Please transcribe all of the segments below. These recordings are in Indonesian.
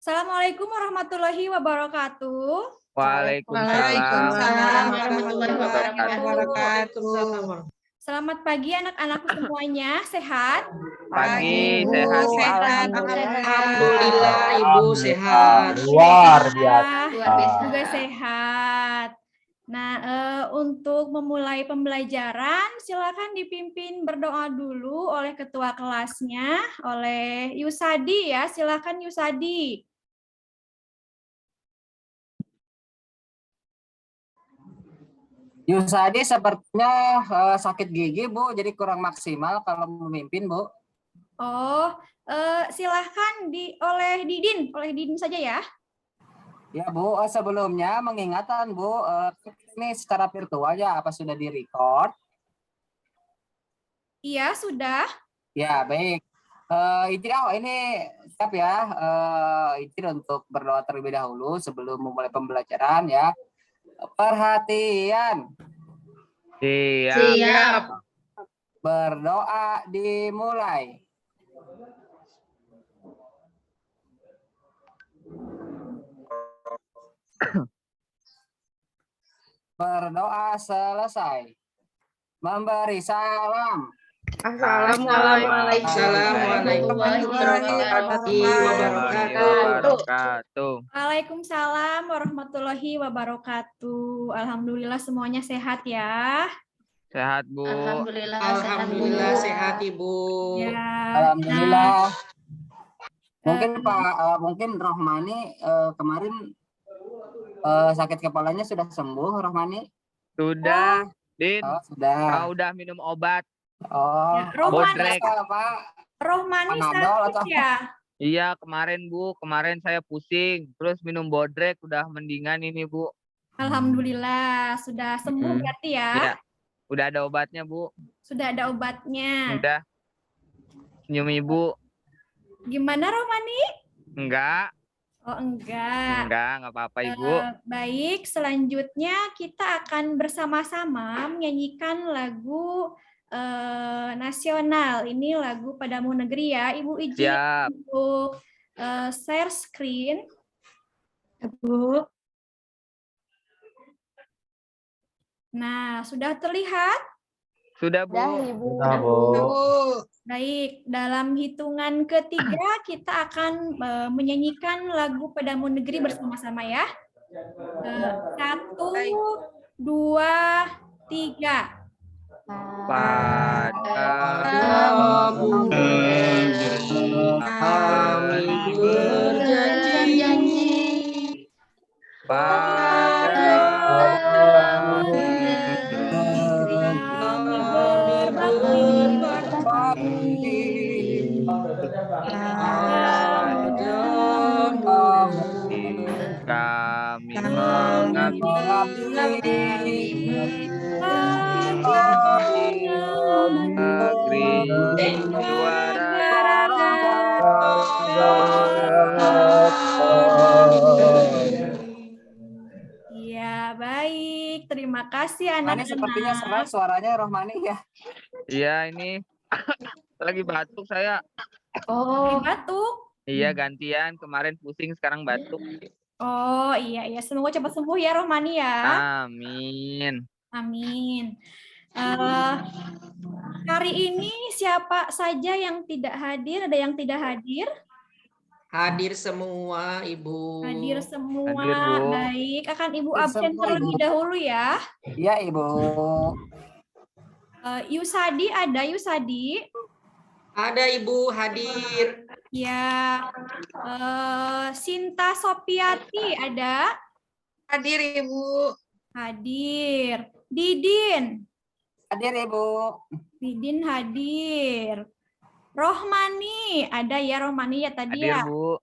Assalamualaikum warahmatullahi wabarakatuh. Waalaikumsalam warahmatullahi wabarakatuh. Selamat pagi anak-anakku semuanya, sehat? Pagi, Ibu, sehat, Bu. sehat. Alhamdulillah, Ibu sehat. Luar biasa. Juga sehat. Nah, untuk memulai pembelajaran, silakan dipimpin berdoa dulu oleh ketua kelasnya, oleh Yusadi ya. Silakan Yusadi. Yusadi sepertinya sakit gigi, Bu, jadi kurang maksimal kalau memimpin, Bu. Oh, silahkan oleh Didin saja ya. Ya, Bu, sebelumnya mengingatkan, Bu, ini secara virtual ya, apa sudah di-record? Iya, sudah. Ya, baik. Ini siap ya, izin untuk berdoa terlebih dahulu sebelum memulai pembelajaran ya. Perhatian, Siap. berdoa dimulai. Berdoa selesai. Memberi salam. Assalamualaikum warahmatullahi wabarakatuh. Waalaikumsalam warahmatullahi wabarakatuh. Alhamdulillah semuanya sehat ya. Sehat, Bu. Alhamdulillah sehat Ibu. Ya. Alhamdulillah. Mungkin Rohmani kemarin sakit kepalanya sudah sembuh, Rohmani? Sudah, Din. Oh, sudah. Udah minum obat. Oh, Ya, Rohmani, Rohmani Panadol sakit ya? Iya, kemarin, Bu. Kemarin saya pusing. Terus minum bodrek, udah mendingan ini, Bu. Alhamdulillah, sudah sembuh berarti ya? Iya. Udah ada obatnya, Bu. Sudah ada obatnya. Udah. Senyum Ibu. Gimana Rohmani? Enggak. Oh, enggak. Enggak apa-apa, Ibu. Baik, selanjutnya kita akan bersama-sama menyanyikan lagu nasional. Ini lagu Padamu Negeri ya. Ibu izin untuk share screen. Bu. Nah, sudah terlihat? Sudah, Bu. Sudah, Bu. Baik, dalam hitungan ketiga kita akan menyanyikan lagu Padamu Negeri bersama-sama ya. 1, 2, 3. Padamu kami berjanji, padamu kami berbakti, kami mengabdi negeri juara. Iya, baik. Terima kasih Rohmani sepertinya serak anak-anak. suaranya, Rohmani ya. Iya, ini lagi batuk saya. Oh, batuk. Iya, gantian. Kemarin pusing, sekarang batuk. Oh, iya. Semoga cepat sembuh ya, Rohmani ya. Amin. Amin. Hari ini siapa saja yang tidak hadir? Ada yang tidak hadir? Hadir semua Ibu. Hadir semua. Hadir, Bu. Baik, akan Ibu Hadir absen semua, terlebih Ibu. dahulu ya. Iya, Ibu. Yusadi ada, Yusadi? Ada Ibu hadir. Ya. Sinta Sopiati ada? Hadir Ibu. Hadir. Didin? Hadir, Ibu. Didin hadir. Rohmani, ada ya Rohmani ya tadi Hadir, ya? Bu.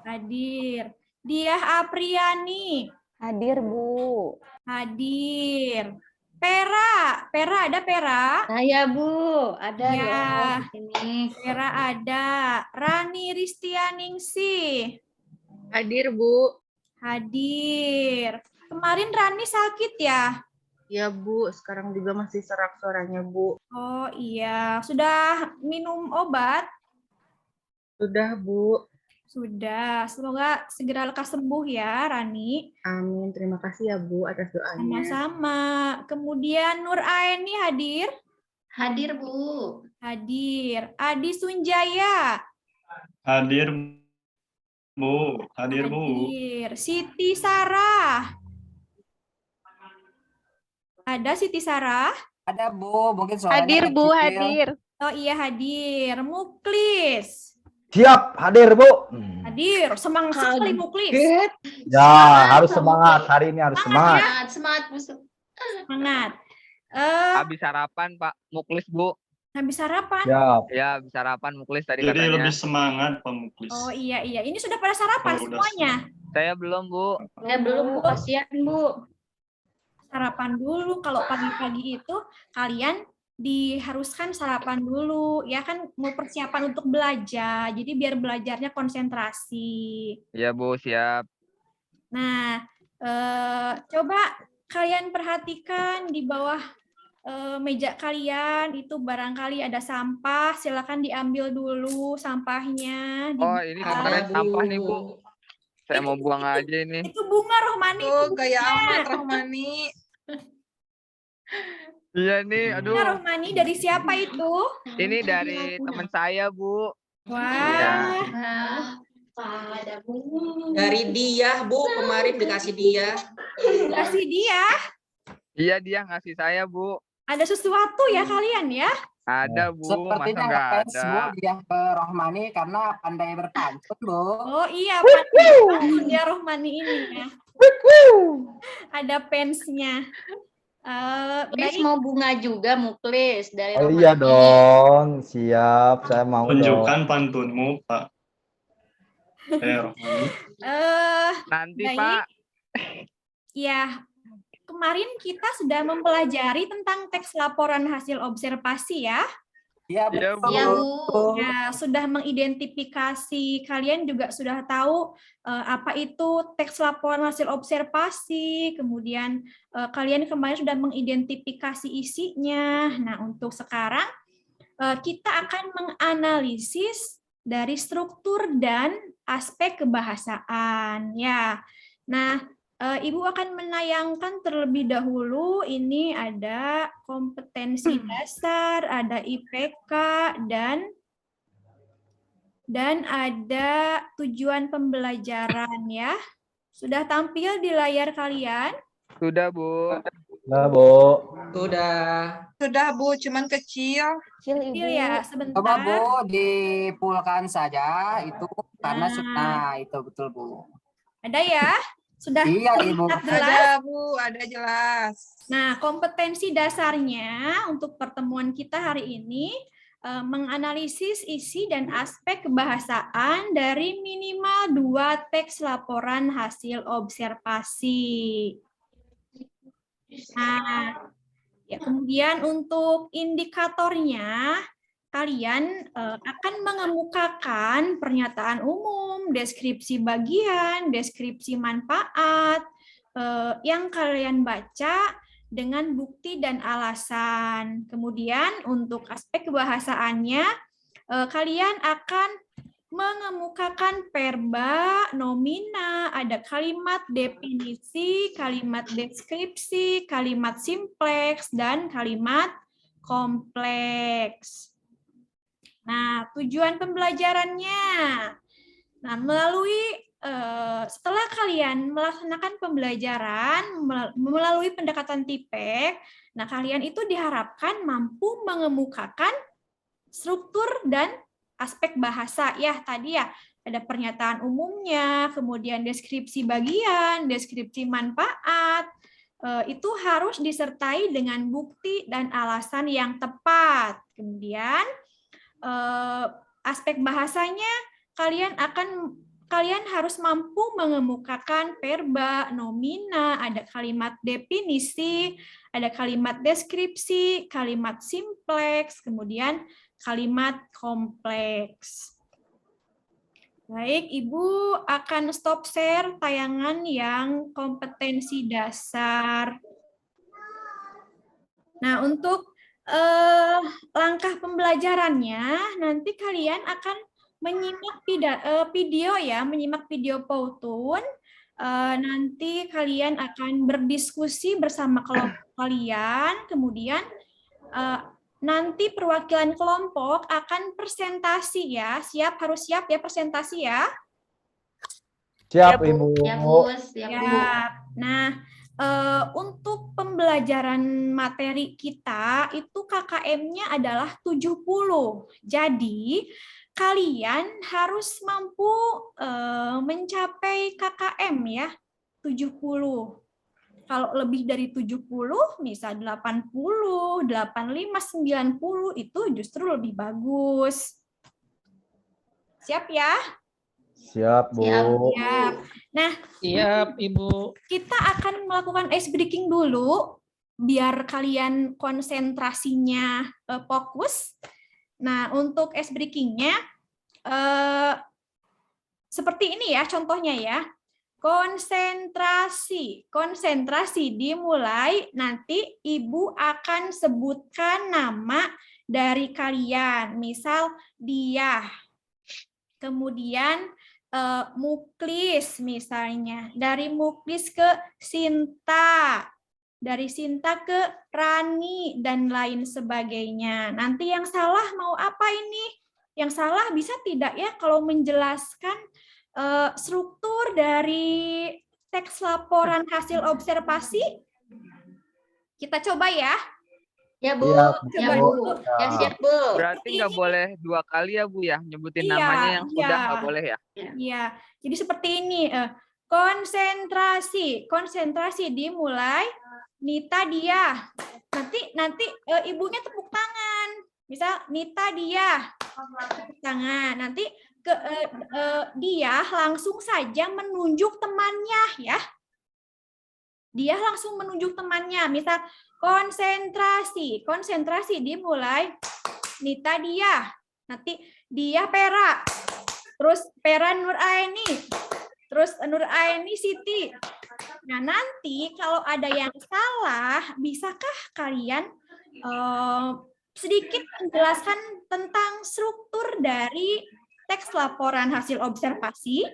Hadir. Diah Apriani. Hadir, Bu. Hadir. Pera ada Pera? Saya, Bu. Ada ya. Ini. Pera ada. Rani Ristianingsih. Hadir, Bu. Hadir. Kemarin Rani sakit ya? Ya, Bu. Sekarang juga masih serak suaranya, Bu. Oh iya. Sudah minum obat? Sudah, Bu. Sudah. Semoga segera lekas sembuh ya, Rani. Amin. Terima kasih ya Bu atas doanya. Sama-sama. Kemudian Nur Aini hadir? Hadir, Bu. Hadir. Adi Sunjaya? Hadir, Bu. Hadir, Bu. Hadir. Siti Sarah? Ada Siti Sarah? Ada Bu, mungkin suaranya Hadir, Bu, kecil. hadir. Oh iya hadir. Muklis? Siap, hadir Bu. Hadir. Semangat sekali Muklis. Ya, harus semangat. Hari ini harus semangat. Semangat, Bu. Semangat. Habis sarapan Pak Muklis Bu. Habis sarapan? Siap. Ya habis sarapan Muklis tadi Jadi katanya. lebih semangat, Pak Muklis. Oh iya. Ini sudah pada sarapan Oh, udah semuanya? Saya belum Bu. Belum, Bu. Kasihan, Bu. Sarapan dulu. Kalau pagi-pagi itu kalian diharuskan sarapan dulu. Ya kan mau persiapan untuk belajar. Jadi biar belajarnya konsentrasi. Ya Bu, siap. Nah, coba kalian perhatikan di bawah meja kalian itu barangkali ada sampah. Silakan diambil dulu sampahnya. Oh, ini kemarin Ada, sampah nih Bu. Saya mau buang aja ini. Itu bunga Rohmani. Oh, itu gaya bunga. amat Rohmani. Iya nih, aduh. Bunga Rohmani dari siapa itu? Ini dari teman saya Bu. Wah. Ada, Bu. Dari dia, Bu. Kemarin dikasih dia. Kasih dia. Iya dia ngasih saya Bu. Ada sesuatu ya kalian ya? Ada Bu, Sepertinya masa nggak ngefans ada? Bu dia ke Rohmani karena pandai berpantun Bu. Oh iya, pantun ya Rohmani ini ya. Ada fansnya. Muklis Baik, mau bunga juga, Muklis. Dari Oh Rohmani. iya dong, siap. Saya mau dong. Tunjukkan pantunmu, Pak. Rohmani. Nanti Baik. Pak. ya kemarin kita sudah mempelajari tentang teks laporan hasil observasi ya. Iya Iya, Bu. Iya, Bu. Ya, sudah mengidentifikasi, kalian juga sudah tahu apa itu teks laporan hasil observasi, kemudian kalian kemarin sudah mengidentifikasi isinya. Nah, untuk sekarang kita akan menganalisis dari struktur dan aspek kebahasaan. Ya, nah Ibu akan menayangkan terlebih dahulu, ini ada kompetensi dasar, ada IPK, dan ada tujuan pembelajaran ya. Sudah tampil di layar kalian? Sudah Bu. Nah, Bu. Sudah. Sudah, Bu, cuman kecil. Kecil ya, sebentar. Coba Bu dipulkan saja itu karena Nah. nah itu betul Bu. Ada ya? Sudah Iya Ibu. terlihat jelas? Ada, Bu, ada jelas. Nah, kompetensi dasarnya untuk pertemuan kita hari ini menganalisis isi dan aspek kebahasaan dari minimal 2 teks laporan hasil observasi. Nah, ya kemudian untuk indikatornya, kalian akan mengemukakan pernyataan umum, deskripsi bagian, deskripsi manfaat, yang kalian baca dengan bukti dan alasan. Kemudian untuk aspek kebahasaannya, kalian akan mengemukakan verba, nomina, ada kalimat definisi, kalimat deskripsi, kalimat simpleks, dan kalimat kompleks. Nah, tujuan pembelajarannya. Nah, setelah kalian melaksanakan pembelajaran melalui pendekatan TIPEK, nah kalian itu diharapkan mampu mengemukakan struktur dan aspek bahasa ya tadi ya. Ada pernyataan umumnya, kemudian deskripsi bagian, deskripsi manfaat, itu harus disertai dengan bukti dan alasan yang tepat. Kemudian aspek bahasanya kalian harus mampu mengemukakan verba, nomina, ada kalimat definisi, ada kalimat deskripsi, kalimat simpleks, kemudian kalimat kompleks. Baik, Ibu akan stop share tayangan yang kompetensi dasar. Nah, untuk langkah pembelajarannya, nanti kalian akan menyimak video ya, menyimak video Powtoon. Nanti kalian akan berdiskusi bersama kelompok kalian, kemudian nanti perwakilan kelompok akan presentasi ya. Harus siap ya presentasi ya. Siap, Bu. Ibu. Ya, Bu. Siap, Bu. Ya. Nah, untuk pembelajaran materi kita itu KKM-nya adalah 70. Jadi, kalian harus mampu mencapai KKM ya, 70. Kalau lebih dari 70, misal 80, 85, 90, itu justru lebih bagus. Siap ya? Siap, Bu. Siap. Nah, Siap, Ibu. kita akan melakukan ice breaking dulu, biar kalian konsentrasinya fokus. Nah, untuk ice breaking-nya, seperti ini ya contohnya ya. Konsentrasi dimulai, nanti Ibu akan sebutkan nama dari kalian. Misal Diah. Kemudian Muklis misalnya. Dari Muklis ke Sinta. Dari Sinta ke Rani dan lain sebagainya. Nanti yang salah mau apa ini? Yang salah bisa tidak ya kalau menjelaskan struktur dari teks laporan hasil observasi? Kita coba ya. Ya, Bu. Siap, Ya, Bu. Bu. Ya, siap, Bu. Berarti nggak boleh 2 kali ya, Bu ya? Nyebutin Iya, namanya yang sudah iya. nggak boleh ya? Iya, jadi seperti ini. Konsentrasi dimulai. Nita dia. Nanti ibunya tepuk tangan. Misal Nita dia. Tepuk tangan. Nanti dia langsung saja menunjuk temannya ya. Dia langsung menunjuk temannya. Misal konsentrasi dimulai. Nita dia. Nanti dia Pera. Terus Pera Nuraini. Terus Nuraini Siti. Nah, nanti kalau ada yang salah, bisakah kalian sedikit menjelaskan tentang struktur dari teks laporan hasil observasi?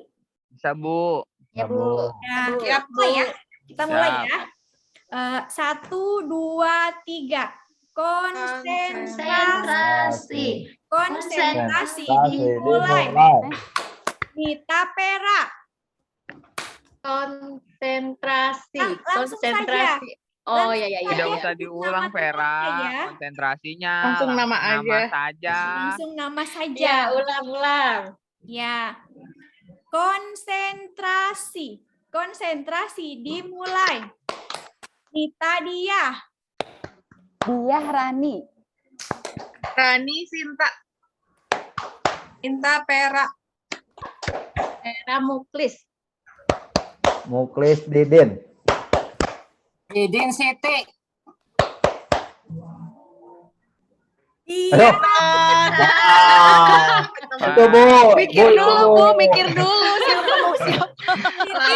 Bisa, Bu. Ya, Bu. Ya, Siap, Bu. mulai ya. Kita mulai Siap. ya. 1, 2, 3. Konsentrasi dimulai. Nita Pera. Konsentrasi. Langsung saja. Oh, ya, ya, ya. Tidak Saya usah sebut diulang, nama Vera. ya. Konsentrasinya. Langsung nama aja. saja. Langsung nama Ya, saja. ulang-ulang. Ya. Konsentrasi dimulai. Nita dia. Diah Rani. Rani Sinta. Inta Pera. Pera Muklis. Muklis Didin. Didin Siti. Iya. Itu, Bu. Mikir Bu, dulu, itu. Bu. Mikir dulu. Siapa mau siapa?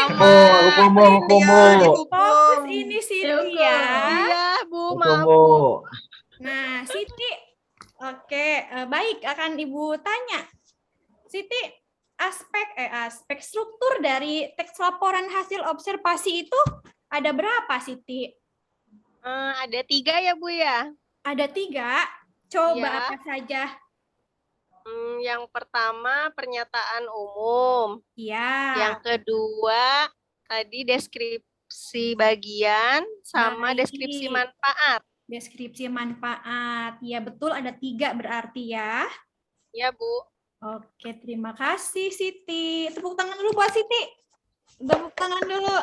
Bu, hukum, Bu, hukum, Bu. Fokus ini Siti ya. Iya, Bu. Hukum, Maaf. Bu. Nah, Siti. Oke, baik akan Ibu tanya. Siti, aspek struktur dari teks laporan hasil observasi itu ada berapa, Siti? Ada 3 ya, Bu ya. Ada 3. Coba Iya. apa saja? Yang pertama pernyataan umum. Iya. Yang kedua tadi deskripsi bagian sama Baik. deskripsi manfaat. Deskripsi manfaat. Ya, betul ada 3 berarti ya. Ya, Bu. Oke, terima kasih Siti. Tepuk tangan dulu buat Siti. Tepuk tangan dulu.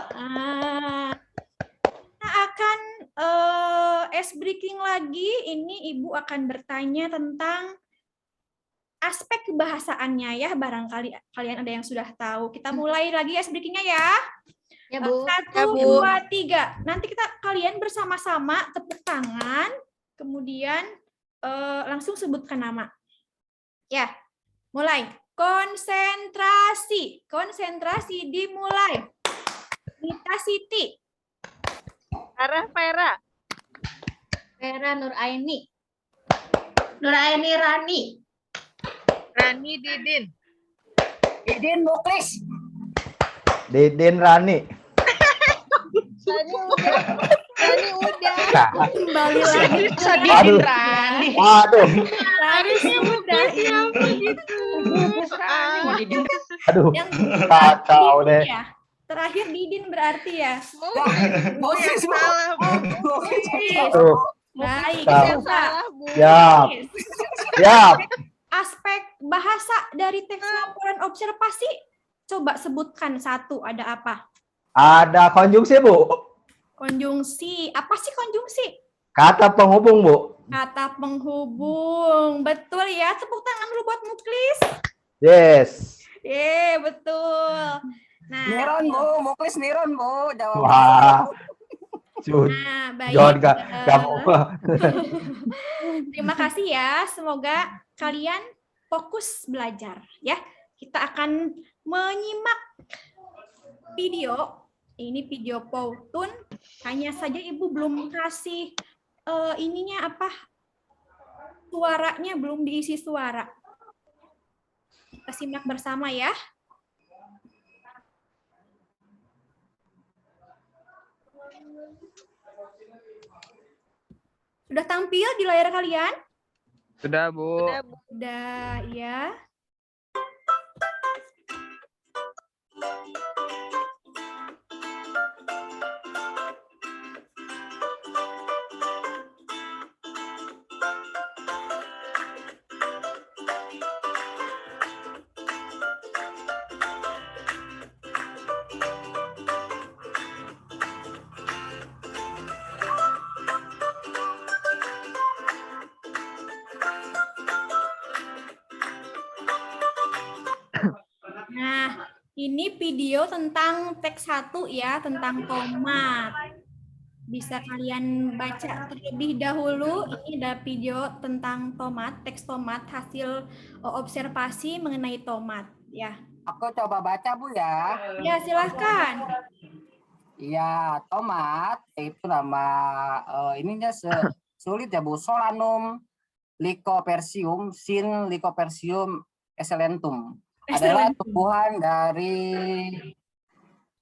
Kita akan ice breaking lagi. Ini Ibu akan bertanya tentang aspek kebahasaannya ya. Barangkali kalian ada yang sudah tahu. Kita mulai lagi ice breaking-nya ya. Ya, Bu. 1, 2, 3. Nanti kalian bersama-sama tepuk tangan. Kemudian langsung sebutkan nama. Ya. Mulai. Konsentrasi dimulai. Nita Siti. Arah Pera. Pera Nuraini. Nuraini Rani. Rani Didin. Didin Muklis. Didin Rani. Tadi udah. Tadi udah. Kembali lagi. Aduh. Rani. Aduh. Harusnya udah Mau Didin. Aduh. yang Kacau deh. ya. Terakhir Didin berarti ya. Muklis. Salah, Bu. Aduh. Baik, Salah. Siapa? Siap. Siap. Aspek bahasa dari teks laporan observasi, coba sebutkan satu, ada apa? Ada konjungsi, Bu. Konjungsi. Apa sih konjungsi? Kata penghubung, Bu. Kata penghubung. Betul ya. Tepuk tangan dulu buat Muklis. Yes. Betul. Nah, Niron, Bu. Muklis Niron, Bu. Jawab. Wah. Cud. nah baik. Jangan gak mau. Terima kasih ya. Semoga kalian fokus belajar ya. Kita akan menyimak video. Ini video Powtoon. Hanya saja Ibu belum kasih ininya apa? Suaranya belum diisi suara. Kita simak bersama ya. Sudah tampil di layar kalian? Sudah, Bu. Udah, ya. Nah, ini video tentang teks 1 ya, tentang tomat. Bisa kalian baca terlebih dahulu. Ini ada video tentang tomat, teks tomat, hasil observasi mengenai tomat. Ya, Aku coba baca, Bu ya. ya silahkan. Iya, tomat itu nama ininya sulit ya, Bu. Solanum lycophyllum sin Lycophyllum excellentum. Adalah tumbuhan dari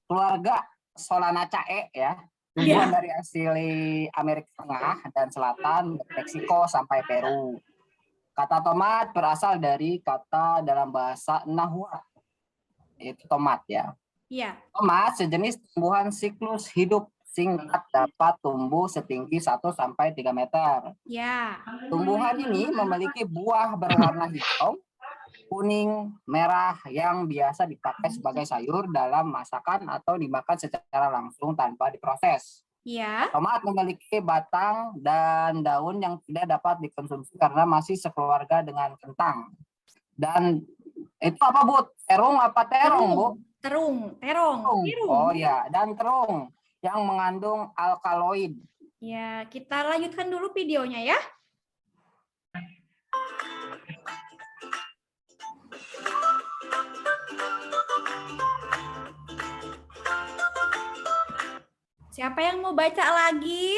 keluarga Solanaceae ya. Tumbuhan dari asli Amerika Tengah dan Selatan, Meksiko sampai Peru. Kata tomat berasal dari kata dalam bahasa Nahua, yaitu tomat ya. Iya. Tomat sejenis tumbuhan siklus hidup singkat dapat tumbuh setinggi 1 sampai 3 meter. Ya. Tumbuhan ini memiliki buah berwarna hijau, kuning, merah yang biasa dipakai sebagai sayur dalam masakan atau dimakan secara langsung tanpa diproses. Ya. Tomat memiliki batang dan daun yang tidak dapat dikonsumsi karena masih sekeluarga dengan kentang. Dan itu apa, Bu? Terung apa terong, Bu? Terung. Oh ya, dan terung yang mengandung alkaloid. Ya, kita lanjutkan dulu videonya ya. Siapa yang mau baca lagi?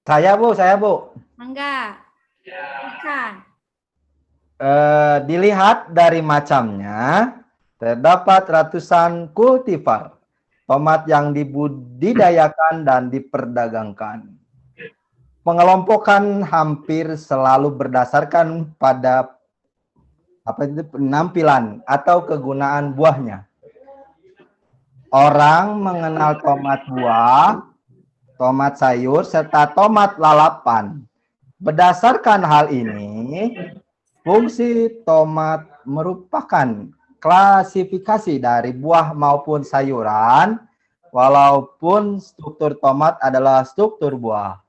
Saya, Bu. Mangga. Silakan. Dilihat dari macamnya, terdapat ratusan kultivar tomat yang dibudidayakan dan diperdagangkan. Pengelompokan hampir selalu berdasarkan pada penampilan atau kegunaan buahnya. Orang mengenal tomat buah, tomat sayur, serta tomat lalapan. Berdasarkan hal ini, fungsi tomat merupakan klasifikasi dari buah maupun sayuran, walaupun struktur tomat adalah struktur buah.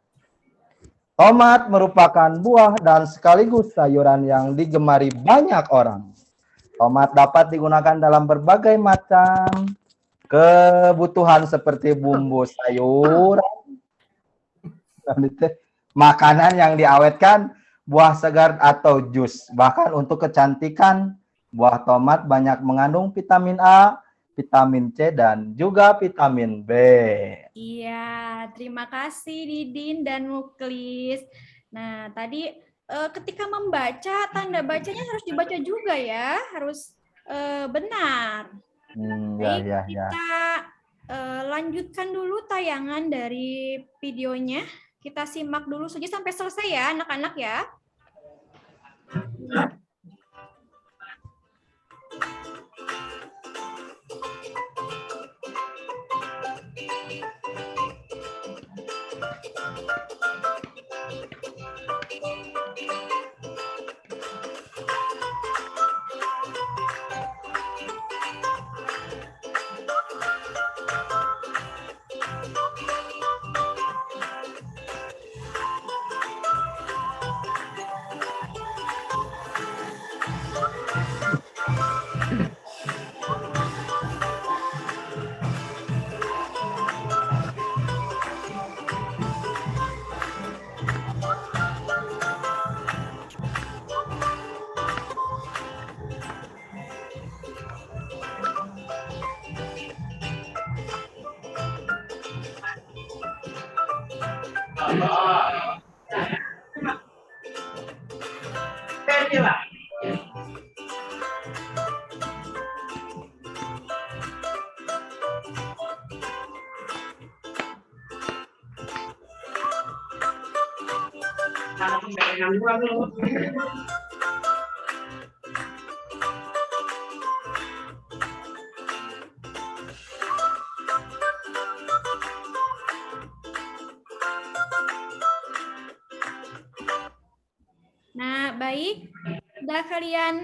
Tomat merupakan buah dan sekaligus sayuran yang digemari banyak orang. Tomat dapat digunakan dalam berbagai macam kebutuhan seperti bumbu sayur, makanan yang diawetkan, buah segar atau jus. Bahkan untuk kecantikan, buah tomat banyak mengandung vitamin A, vitamin C, dan juga vitamin B. Iya, terima kasih Didin dan Muklis. Nah, tadi ketika membaca, tanda bacanya harus dibaca juga ya. Harus Benar. Ya, Baik, ya, ya. kita lanjutkan dulu tayangan dari videonya. Kita simak dulu saja sampai selesai ya, anak-anak ya. Nah, baik. Sudah kalian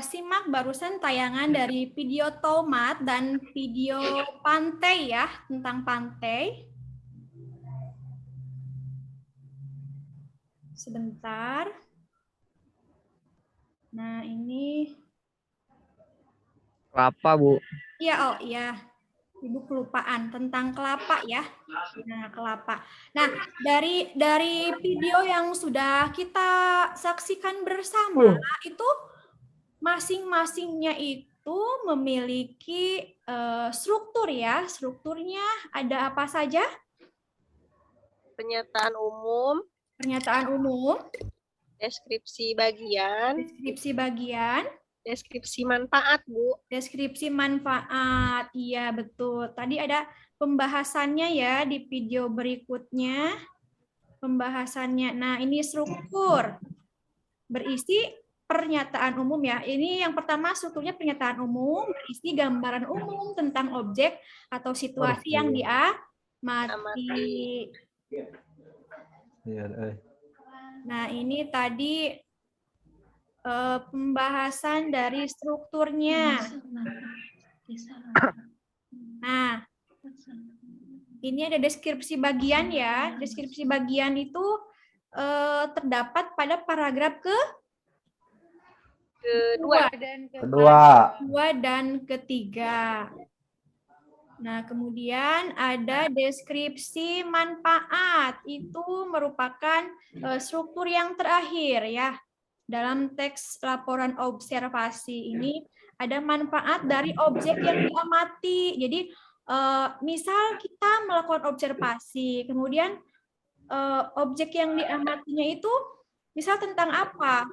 simak barusan tayangan dari video tomat dan video pantai ya, tentang pantai. Sebentar. Nah, ini. Kelapa, Bu. Iya, oh iya. Ibu kelupaan tentang kelapa ya. Nah, kelapa. Nah, dari video yang sudah kita saksikan bersama itu masing-masingnya itu memiliki struktur ya. Strukturnya ada apa saja? Pernyataan umum, Pernyataan umum, deskripsi bagian, deskripsi bagian, deskripsi manfaat, Bu. deskripsi manfaat. Iya, betul. Tadi ada pembahasannya ya di video berikutnya. Pembahasannya. Nah, ini struktur. Berisi pernyataan umum ya. Ini yang pertama strukturnya pernyataan umum, berisi gambaran umum tentang objek atau situasi yang diamati. Nah, ini tadi pembahasan dari strukturnya. Nah, ini ada deskripsi bagian ya. Deskripsi bagian itu terdapat pada paragraf kedua dan ketiga. Nah, kemudian ada deskripsi manfaat. Itu merupakan struktur yang terakhir ya. Dalam teks laporan observasi ini ada manfaat dari objek yang diamati. Jadi, misal kita melakukan observasi, kemudian objek yang diamatinya itu misal tentang apa?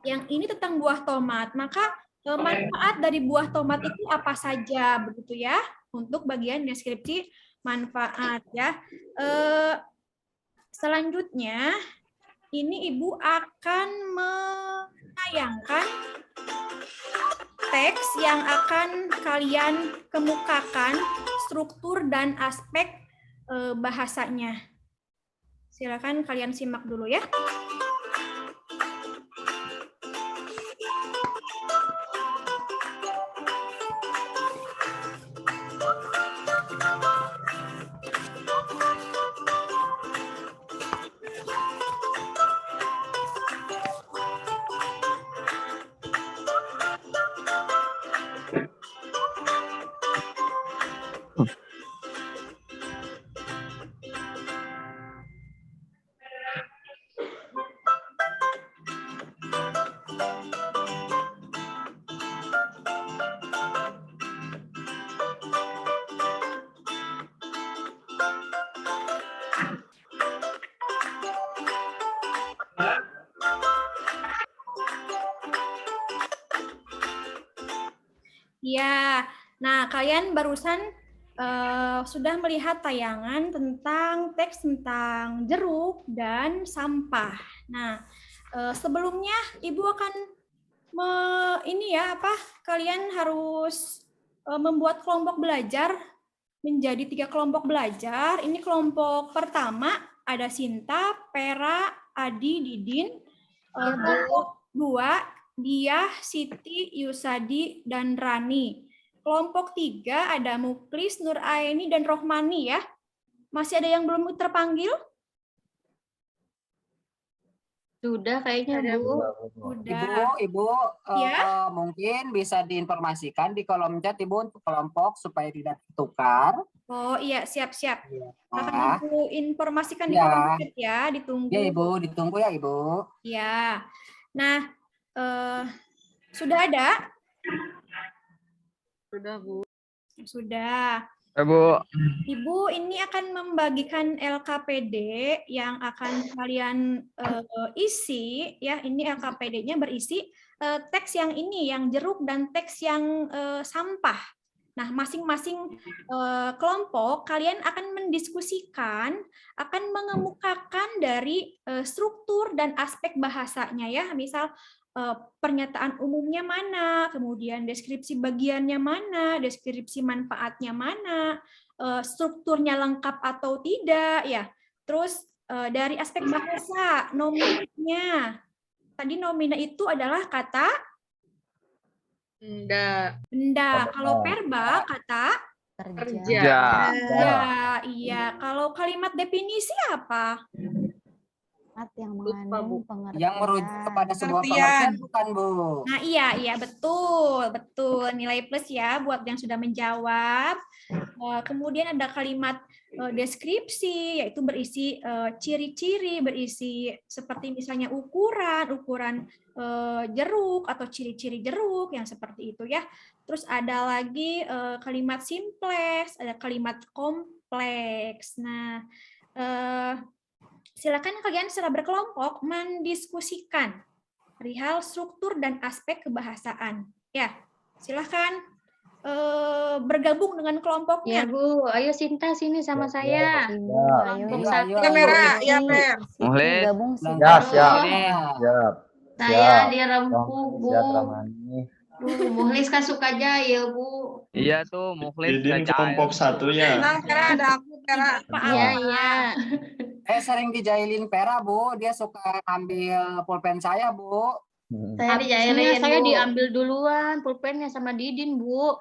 Yang ini tentang buah tomat, maka manfaat dari buah tomat itu apa saja, begitu ya, untuk bagian deskripsi manfaat ya. Selanjutnya, ini Ibu akan menayangkan teks yang akan kalian kemukakan struktur dan aspek bahasanya. Silakan kalian simak dulu ya. Ya, nah kalian barusan sudah melihat tayangan tentang teks tentang jeruk dan sampah. Nah, sebelumnya Ibu akan kalian harus membuat kelompok belajar menjadi 3 kelompok belajar. Ini kelompok pertama ada Sinta, Pera, Adi, Didin. Kelompok 2 Diah, Siti, Yusadi, dan Rani. Kelompok 3 ada Muklis, Nur Aini, dan Rohmani ya. Masih ada yang belum terpanggil? Sudah kayaknya, Bu. Sudah. Ibu, Ya. mungkin bisa diinformasikan di kolom chat Ibu untuk kelompok supaya tidak tertukar. Oh iya, siap-siap. Akan Nah, Ibu informasikan di Ya. kolom chat ya, ditunggu. ya Ibu, ditunggu ya Ibu. Ya. Nah, sudah ada? Sudah, Bu. Sudah. Bu. Ibu ini akan membagikan LKPD yang akan kalian isi ya. Ini LKPD-nya berisi teks yang ini, yang jeruk dan teks yang sampah. Nah, masing-masing kelompok kalian akan mendiskusikan, akan mengemukakan dari struktur dan aspek bahasanya ya. Misal pernyataan umumnya mana, kemudian deskripsi bagiannya mana, deskripsi manfaatnya mana, strukturnya lengkap atau tidak ya. Terus dari aspek bahasa, nominanya. Tadi nomina itu adalah kata benda. Kalau verba kata Kerja. ya, iya. Kalau kalimat definisi apa? Yang Lupa, Bu. mengandung pengertian. Yang merujuk kepada sebuah Pengertian. pengertian bukan, Bu. Nah, iya, betul. Nilai plus ya buat yang sudah menjawab. Kemudian ada kalimat deskripsi, yaitu berisi ciri-ciri, berisi seperti misalnya ukuran jeruk atau ciri-ciri jeruk yang seperti itu ya. Terus ada lagi kalimat simplex, ada kalimat kompleks. Nah, silakan kalian secara berkelompok mendiskusikan perihal struktur dan aspek kebahasaan. Ya, silakan bergabung dengan kelompoknya. Ya, Bu. Ayo Sinta sini sama saya. Ibu, ayo. Ayo, Ya, Pera. Ya, Siti, Per. Muhlis. gabung sih. Ya, siap. Ini. Siap. Saya Siap. dirempuk, Bu. Siap, Ramani. Muhlis kan suka jahil, Bu. Iya tuh, Muhlis Didin sudah kelompok jahil. 1 ya. Tenang, Pera. Ada aku, Pera. Iya, iya. Sering dijailin Pera, Bu. Dia suka ambil pulpen saya, Bu. Saya dijailin, saya diambil duluan pulpennya sama Didin, Bu.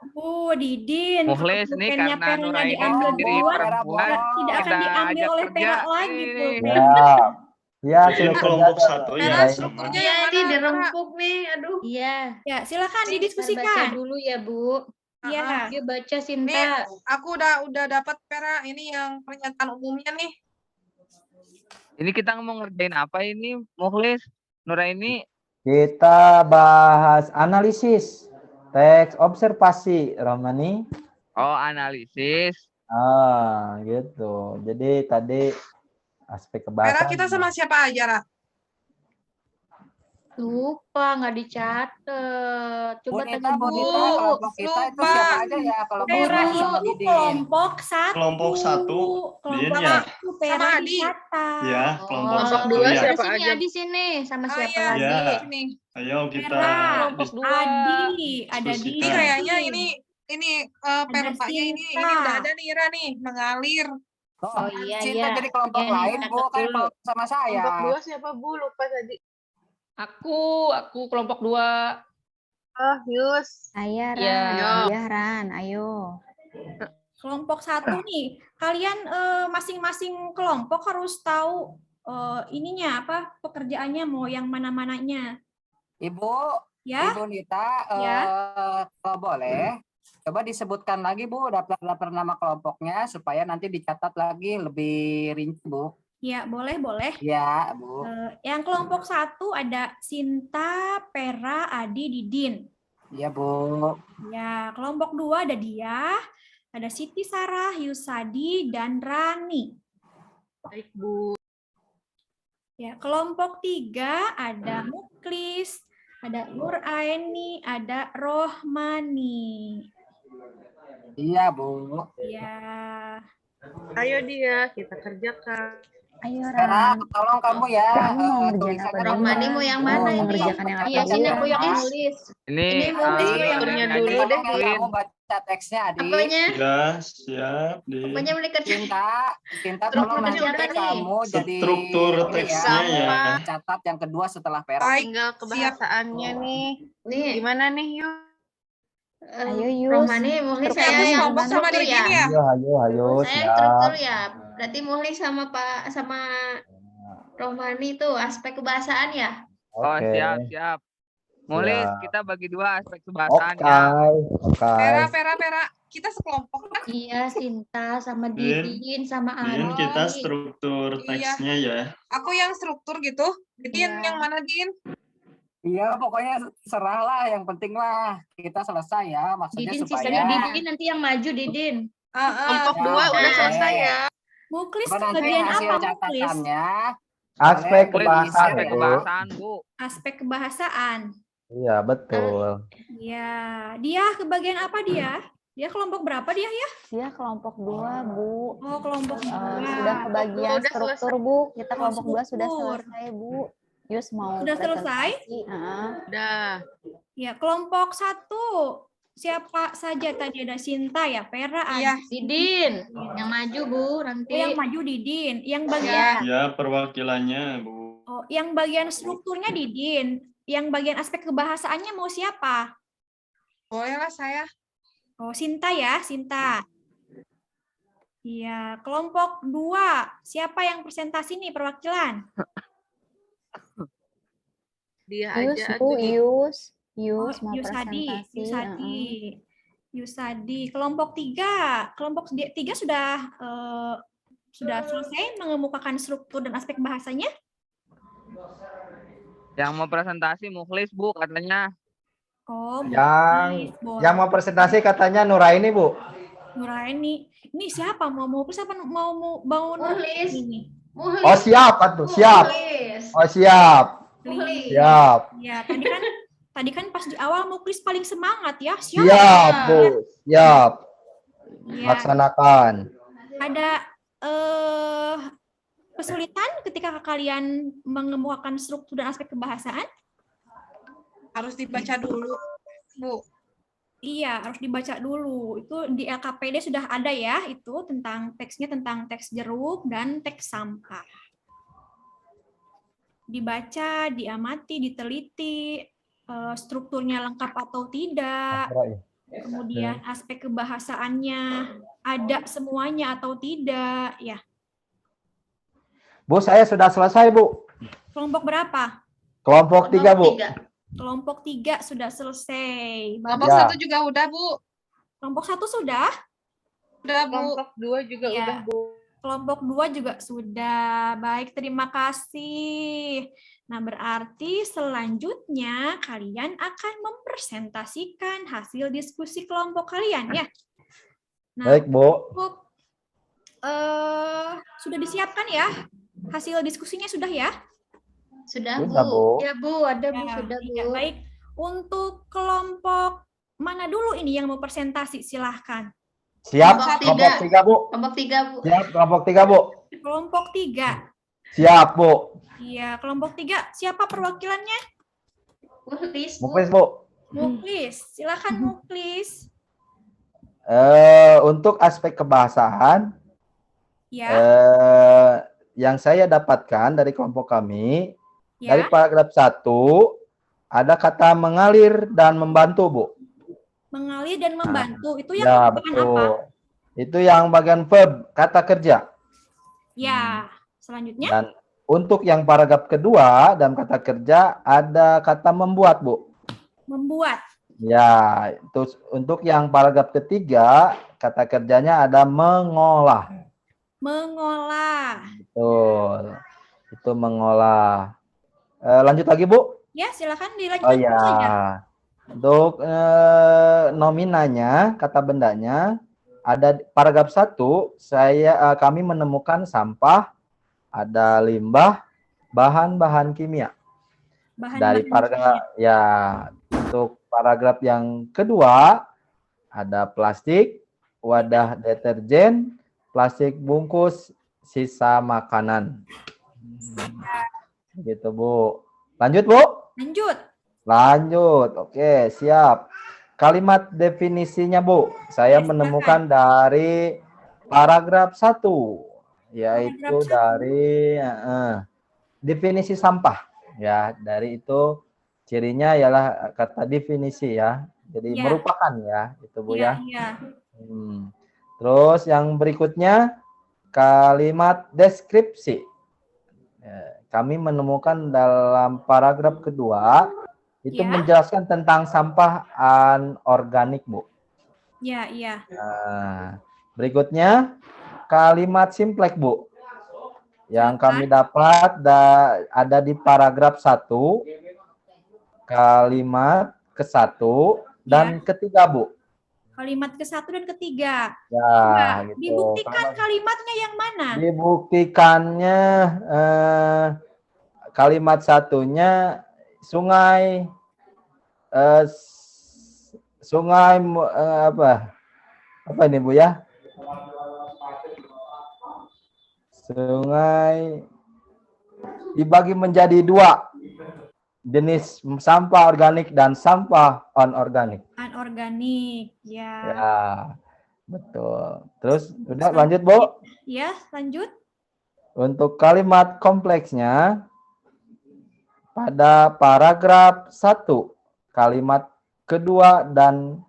Didin. Muhlis kalau nih pulpennya karena Pera nggak Nuraini diambil sendiri duluan, perempuan, tidak akan kita diambil ajak oleh kerja. Pera lagi Nih. pulpen. Ya. Ya, Didin sudah kelompok kerja, 1 ya. Pera, strukturnya Iya, yang ini mana, Pera? dirempuk nih, aduh. Iya. Ya, silakan Baca didiskusikan. dulu ya, Bu. Ya. Dia baca Nih, Sinta. aku udah dapat, Pera. Ini yang pernyataan umumnya nih. Ini kita mau ngerjain apa ini, Muhlis? Nuraini? Kita bahas analisis teks observasi, Ramani. Oh, analisis. Gitu. Jadi tadi aspek Pera, kebahasaan. kita sama siapa aja, Ra? Lupa, nggak dicatat. Coba tanya Bu, dulu. kelompok kita itu Lupa. siapa aja ya? Kalau Pera Pera sama itu Didin. kelompok 1. Kelompok 1. Din Kelompok ya. 1 Pera Sama Adi. dicatat. Ya, kelompok Kelompok 1 dua ya. siapa aja? Di sini sama Oh siapa iya, lagi? Ya. sini. Ayo kita Pera, Kelompok dua. Adi, ada Diskusikan. Didin. Ini kayaknya ini perpanya ini Sinta. udah ada nih, Ra nih, mengalir. Oh, iya, Cinta iya. jadi kelompok Iya, lain, catat Bu. Kan dulu. kelompok sama saya. siapa, Bu? Lupa tadi. Aku kelompok 2. Oh, Yus. Saya Ya. Ran, dia Ran, ayo. Kelompok 1 nih, kalian masing-masing kelompok harus tahu ininya apa pekerjaannya mau yang mana-mananya. Ibu, Ya, Ibu Nita, Ya. kalau boleh, coba disebutkan lagi, Bu, daftar nama kelompoknya supaya nanti dicatat lagi lebih rinci, Bu. ya boleh. Ya, Bu. Yang kelompok 1 ada Sinta, Pera, Adi, Didin. Iya, Bu. Ya, kelompok 2 ada Diah, ada Siti, Sarah, Yusadi, dan Rani. Baik, Bu. Ya, kelompok 3 ada Muklis, Ada Nuraini, ada Rohmani. Iya, Bu. Ya. Ayo dia, kita kerjakan. Ayo Vera, Ran. tolong kamu ya. Kamu mau ngerjain tulisannya apa dulu. dulu? Rohmani mau yang Kamu mana mau ini? mengerjakan yang apa Iya, dulu? sini aku yang Mas. nulis. Ini Ini nulis Adi, tutornya Adi, dulu deh. Tolong ya, kamu baca teksnya, Adi. Apanya? Ya, siap, Din. Apanya boleh kerja? Cinta Terus tolong mau nanti kerjakan nih. kamu jadi Struktur ini teksnya ya. catat yang kedua setelah Vera. Baik, Tinggal kebahasaannya nih. Nih, Gimana nih, Yuk? Ayo, Yus. Rohmani, Muhli Struktur saya Kamu yang kelompok sama struktur ya. Didin ya? Ayo, Saya siap. struktur ya. Berarti Muhli sama Pak sama Rohmani itu aspek kebahasaan ya. Oh, Oke. siap. Mulis, Siap. kita bagi dua aspek Oke, kebahasaan ya. oke. Vera, kita sekelompok kan? Iya, Sinta sama Din, Didin sama Din, Adi. kita struktur Iya. teksnya ya. Aku yang struktur gitu. Didin Iya. yang mana, Din? Iya, pokoknya serah lah. Yang penting lah kita selesai ya. Maksudnya Didin supaya sisanya Didin nanti yang maju Didin. Kelompok Ya, 2 udah oke. selesai ya. Muklis Apa nanti bagian hasil apa Muklis? catatannya Aspek Mulis, kebahasaan, aspek Bu. kebahasaan, Bu. Aspek kebahasaan. Iya, betul. Ya, dia ke bagian apa dia? Dia kelompok berapa dia ya? Dia kelompok 2, Bu. Oh, kelompok Sudah dua. kebagian Udah struktur, Bu. Kita kelompok 2 sudah Struktur. selesai, Bu. Yus mau Sudah selesai? presentasi. Heeh. Udah. Ya, kelompok 1. Siapa saja tadi ada Sinta ya, Vera, Iya. Didin yang maju Bu nanti. yang maju Didin, yang bagian Ya, perwakilannya, Bu. yang bagian strukturnya Didin, yang bagian aspek kebahasaannya mau siapa? Bolehlah saya. Oh, Sinta ya, Sinta. Iya, kelompok 2. Siapa yang presentasi nih perwakilan? Dia Yus, aja Bu, Adi. Yus. Oh, Yus mau Yusadi, presentasi. Yusadi. Heeh. Yusadi. Kelompok 3. Kelompok 3 sudah selesai mengemukakan struktur dan aspek bahasanya? Yang mau presentasi Mukhlis, Bu, katanya. Oh, Yang Muklis, boleh. yang mau presentasi katanya Nuraini, Bu. Nuraini. Ini siapa? Mau siapa mau Muhlis. ini? Muhlis. Oh, siap, atuh. Siap. Muhlis. Oh, siap. Muhlis. Siap. Ya, tadi kan pas di awal Muklis paling semangat ya. Siap, Bu. Siap. Ya, Laksanakan. ada kesulitan ketika kalian mengemukakan struktur dan aspek kebahasaan? Harus dibaca dulu, Bu. Iya, harus dibaca dulu. Itu di LKPD sudah ada ya, itu tentang teksnya, tentang teks jeruk dan teks sampah. Dibaca, diamati, diteliti, strukturnya lengkap atau tidak, kemudian aspek kebahasaannya ada semuanya atau tidak, ya. Bu, saya sudah selesai, Bu. Kelompok berapa? Kelompok 3, Bu. Kelompok 3 sudah selesai. Kelompok Ya. 1 juga udah, Bu. Kelompok 1 sudah? Udah, Bu. Kelompok 2 juga Iya. udah Bu. Kelompok 2 juga sudah. Baik, terima kasih. Nah, berarti selanjutnya kalian akan mempresentasikan hasil diskusi kelompok kalian ya. Nah, Baik, Bu. untuk sudah disiapkan ya? Hasil diskusinya sudah ya? Sudah Sudah, Bu. Bu. Ya Bu, ada Bu, Ya, sudah Bu. iya, baik. Untuk kelompok mana dulu ini yang mau presentasi? Silahkan. Siap. Kelompok Kelompok 3, Bu. Kelompok 3 Bu. Siap, kelompok 3, Bu. Kelompok 3. Siap, Bu. Iya, kelompok 3. Siapa perwakilannya? Muhlis Bu. Muklis, Bu. Muklis. Silakan Muklis. Untuk aspek kebahasaan, Ya, yang saya dapatkan dari kelompok kami, dari ya. paragraf 1, ada kata mengalir dan membantu, Bu. Mengalir dan membantu. Itu yang Ya, merupakan apa? betul. Itu yang bagian verb, kata kerja. Ya, selanjutnya. Dan untuk yang paragraf kedua, dalam kata kerja, ada kata membuat, Bu. Membuat. Ya, itu untuk yang paragraf ketiga, kata kerjanya ada mengolah. Mengolah. Betul. Itu mengolah. Lanjut lagi, Bu. Ya, silakan Oh dilanjutkan ya. saja. Untuk nominanya, kata bendanya, ada paragraf 1, kami menemukan sampah, ada limbah, bahan-bahan kimia. Dari Bahan-bahan paragraf ya, untuk paragraf yang kedua ada plastik, wadah deterjen, plastik bungkus sisa makanan. Gitu, Bu. Lanjut, Bu? Lanjut. Lanjut. Oke, siap. Kalimat definisinya, Bu. Saya Ya, silakan. menemukan dari paragraf 1, yaitu Paragraf 1. dari definisi sampah. Ya, dari itu cirinya ialah kata definisi ya. Jadi Ya. merupakan ya, itu Bu Iya, ya. iya. Terus yang berikutnya kalimat deskripsi. Ya, kami menemukan dalam paragraf kedua itu Ya. menjelaskan tentang sampah anorganik, Bu. Iya, iya. Nah, berikutnya kalimat simplek, Bu. Yang Silakan. kami dapat ada di paragraf 1, kalimat ke-1 dan ketiga, Bu. Kalimat ke-1 dan ketiga. Ya, Coba gitu. dibuktikan kalimatnya yang mana? Dibuktikannya kalimat satunya sungai apa ini, Bu ya? Sungai dibagi menjadi 2 jenis sampah organik dan sampah anorganik. Anorganik, ya. Ya, betul. Terus udah lanjut, Bu. Ya, lanjut. Untuk kalimat kompleksnya pada paragraf 1, kalimat kedua dan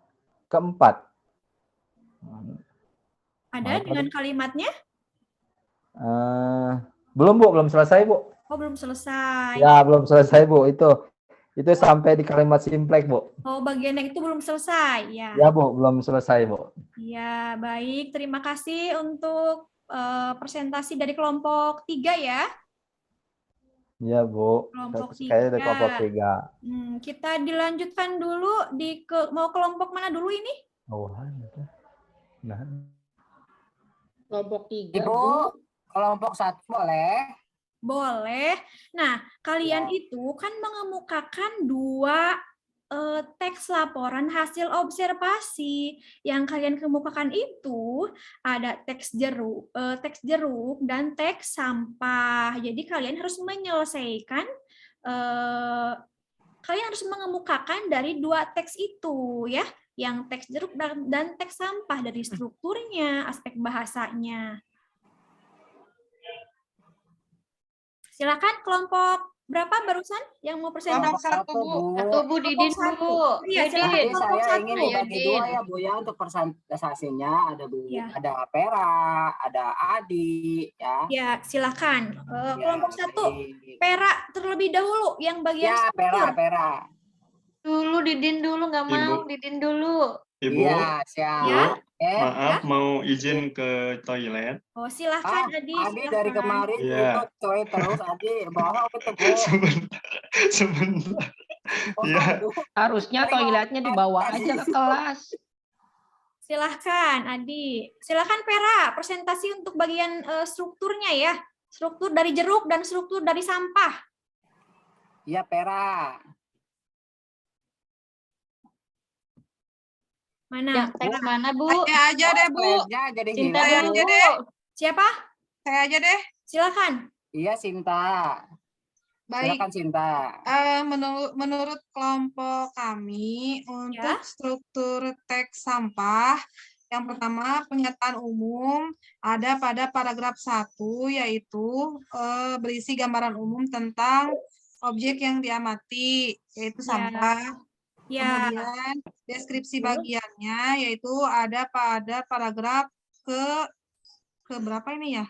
keempat. Ada dengan kalimatnya? Belum, Bu, belum selesai, Bu. Oh, belum selesai. Ya, belum selesai, Bu. Itu sampai di kalimat simplek, Bu. Oh, bagian yang itu belum selesai, ya. Ya, Bu, belum selesai, Bu. Ya, baik. Terima kasih untuk presentasi dari kelompok 3 ya. Ya, Bu. Kelompok Kayaknya dari 3. kelompok 3. Kita dilanjutkan dulu mau kelompok mana dulu ini? Oh, nah. Kelompok 3, Ibu, Bu. kelompok 1 boleh? Boleh. Nah, kalian itu kan mengemukakan 2 teks laporan hasil observasi. Yang kalian kemukakan itu ada teks jeruk dan teks sampah. Jadi kalian harus menyelesaikan, kalian harus mengemukakan dari 2 teks itu ya, yang teks jeruk dan teks sampah, dari strukturnya, aspek bahasanya. Silakan kelompok berapa barusan yang mau presentasi? Kelompok 1, Bu. Satu Bu Didin dulu. Iya, silakan Jadi kelompok saya 1. ingin dibagi 2 ya, Bu ya, untuk presentasinya. Ada Bu, Ya. ada Pera, ada Adi, ya. Ya, silakan. Kelompok 1, baik. Pera terlebih dahulu yang bagian Ya, struktur. Pera. Dulu Didin dulu, nggak mau. Ibu. Didin dulu. Ibu, Iya, siap. maaf mau izin ke toilet. Oh, silakan Adi, Adi dari silakan. kemarin Iya. itu coy terus Adi bohong itu, Bu. Sebentar. Oh, Ya. aduh. Harusnya toiletnya dibawa aja ke kelas. Silahkan Adi. Silahkan Pera, presentasi untuk bagian strukturnya ya. Struktur dari jeruk dan struktur dari sampah. Iya, Pera. Mana? Yang teks mana, Bu? Saya aja deh, Bu. Slide-nya jadi Cinta hilang, Saya dulu. aja deh. Siapa? Saya aja deh. Silakan. Iya, Sinta. Baik. Silakan, Sinta. Menurut kelompok kami untuk Ya. struktur teks sampah, yang pertama pernyataan umum ada pada paragraf 1, yaitu berisi gambaran umum tentang objek yang diamati, yaitu Ya. sampah. Ya. Kemudian deskripsi bagiannya yaitu ada pada paragraf ke berapa ini ya?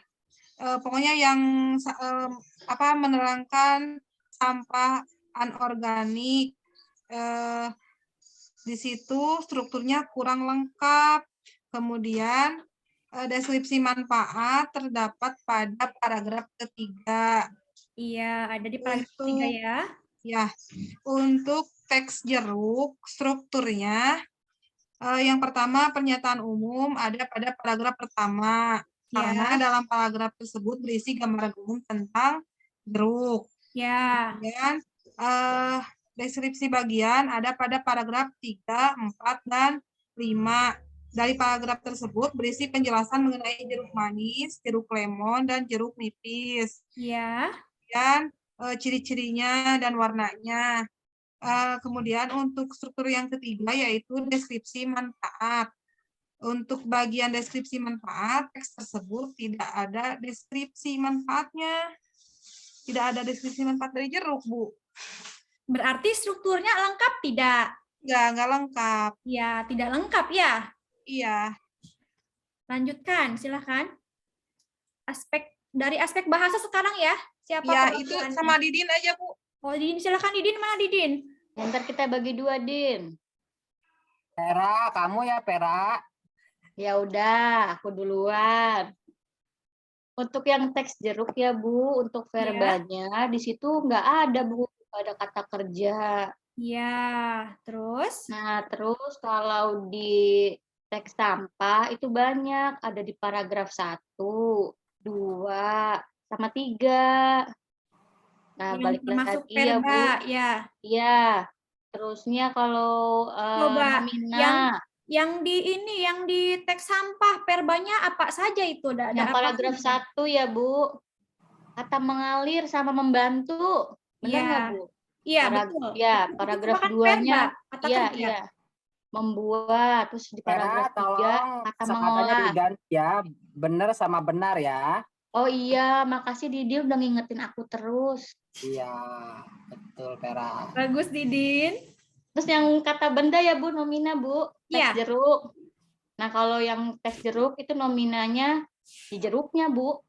Pokoknya yang menerangkan sampah anorganik. Di situ strukturnya kurang lengkap. Kemudian deskripsi manfaat terdapat pada paragraf ketiga. Iya, ada di paragraf 3 ya. Ya, untuk teks jeruk strukturnya yang pertama pernyataan umum ada pada paragraf pertama. Karena dalam paragraf tersebut berisi gambaran umum tentang jeruk. Ya. Kemudian deskripsi bagian ada pada paragraf 3, 4, dan 5. Dari paragraf tersebut berisi penjelasan mengenai jeruk manis, jeruk lemon, dan jeruk nipis. Ya. Dan ciri-cirinya dan warnanya. Kemudian untuk struktur yang ketiga yaitu deskripsi manfaat. Untuk bagian deskripsi manfaat, teks tersebut tidak ada deskripsi manfaatnya. Tidak ada deskripsi manfaat dari jeruk, Bu. Berarti strukturnya lengkap tidak? Enggak lengkap. Ya, tidak lengkap ya? Iya. Lanjutkan, silakan. Dari aspek bahasa sekarang ya. Siapa? Ya, itu sama Didin aja, Bu. Oh, Didin, silakan Didin. Mana Didin? Ntar kita bagi 2, Din. Pera, kamu ya Pera. Ya udah, aku duluan. Untuk yang teks jeruk ya Bu, untuk verbalnya di situ nggak ada Bu, nggak ada kata kerja. Ya, terus? Nah, terus kalau di teks sampah itu banyak, ada di paragraf 1, 2, sama 3. Nah, Yang balik termasuk lagi ya Bu. verba, ya. Iya. Terusnya kalau Coba nomina. yang di teks sampah verbanya apa saja itu? Yang paragraf 1 ya Bu. Kata mengalir sama membantu. Benar nggak Bu? Iya, betul. Ya, paragraf 2-nya. Iya, iya. Membuat. Terus di paragraf 3 kata Katanya mengolah. diganti ya, benar sama benar ya. Oh iya, makasih Didi udah ngingetin aku terus. Iya, betul Pera. Bagus Didin. Terus yang kata benda ya Bu, nomina Bu, teks jeruk. Nah kalau yang teks jeruk itu nominanya di jeruknya Bu.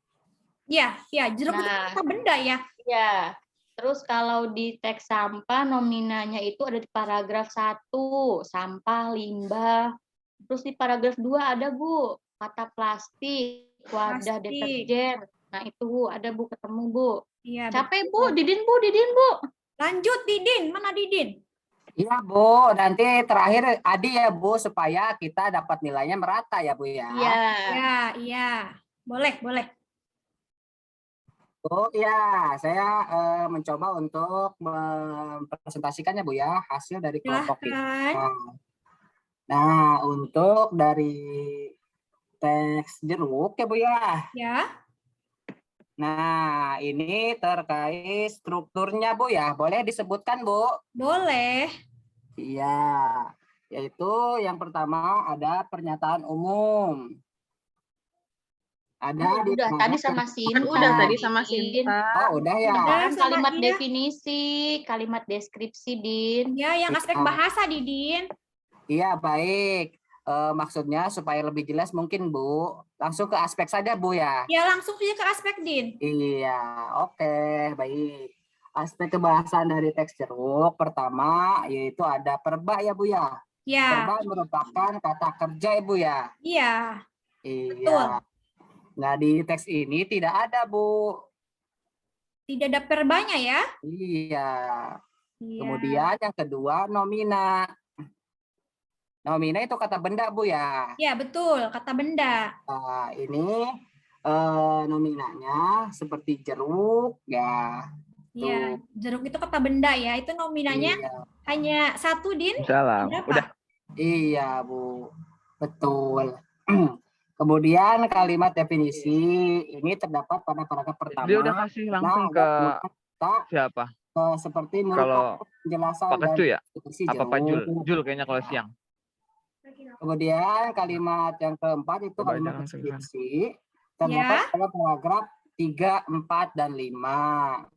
Iya, jeruk itu kata benda ya. Iya. Terus kalau di teks sampah nominanya itu ada di paragraf 1, sampah, limbah. Terus di paragraf 2 ada Bu, kata plastik, wadah deterjen. Nah itu Bu, ada Bu, ketemu Bu. Iya. Capek Bu, Didin Bu. Lanjut Didin, mana Didin? Iya Bu, nanti terakhir Adi ya Bu, supaya kita dapat nilainya merata ya Bu ya. Iya. Boleh. Bu, ya saya mencoba untuk mempresentasikannya Bu ya, hasil dari kelompok kita. Nah, untuk dari teks jeruk ya Bu ya. Ya. Nah, ini terkait strukturnya Bu ya. Boleh disebutkan Bu? Boleh. Iya, yaitu yang pertama ada pernyataan umum. Ada udah tadi sama Sinta. Udah tadi sama Sinta. Oh, udah ya. Udah, kalimat definisi, kalimat deskripsi, Din. Ya, yang aspek bahasa, Didin. Iya, baik. Maksudnya supaya lebih jelas mungkin, Bu. Langsung ke aspek saja, Bu ya. Ya, langsung saja ke aspek, Din. Iya, oke, baik. Aspek kebahasaan dari teks jeruk pertama yaitu ada perba ya Bu ya. Ya. Perba merupakan kata kerja ya Bu ya. Iya. Iya. Betul. Nah, di teks ini tidak ada Bu. Tidak ada perbanya ya? Iya. Kemudian yang kedua nomina. Nomina itu kata benda Bu ya. Iya, betul, kata benda. Nah, ini nominanya seperti jeruk ya. Iya, jeruk itu kata benda ya. Itu nominanya hanya 1, Din. Salam. Udah. Iya, Bu. Betul. Kemudian kalimat definisi ini terdapat pada paragraf pertama. Dia udah kasih langsung ke siapa? Seperti kalau penjelasan Pak Kecu ya? Apa Pak Jul? jeruk. Jul kayaknya kalau siang. Kemudian kalimat yang keempat itu Coba kalimat aja langsung deskripsi terdapat pada paragraf 3, 4, dan 5.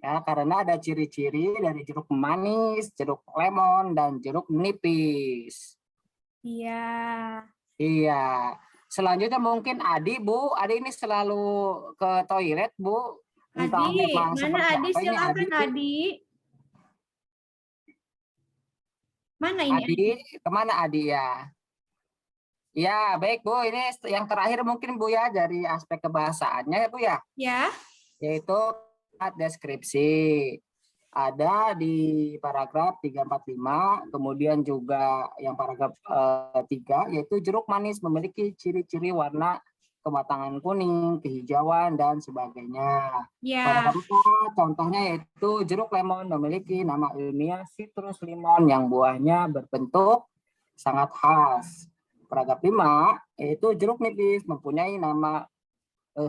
Ya, karena ada ciri-ciri dari jeruk manis, jeruk lemon, dan jeruk nipis. Iya. Iya. Selanjutnya mungkin Adi, Bu. Adi ini selalu ke toilet, Bu. Entah Adi, memang mana seperti Adi? apa ini, Silakan Adi. Mana ini? Adi, kemana Adi ya? Ya, baik Bu. Ini yang terakhir mungkin Bu ya dari aspek kebahasaannya ya Bu ya. Ya. Yaitu deskripsi. Ada di paragraf 3, 4, 5. Kemudian juga yang paragraf 3 yaitu jeruk manis memiliki ciri-ciri warna kematangan kuning, kehijauan, dan sebagainya. Pada Ya, keempat, contohnya yaitu jeruk lemon memiliki nama ilmiah citrus limon yang buahnya berbentuk sangat khas. Paragraf 5, yaitu jeruk nipis mempunyai nama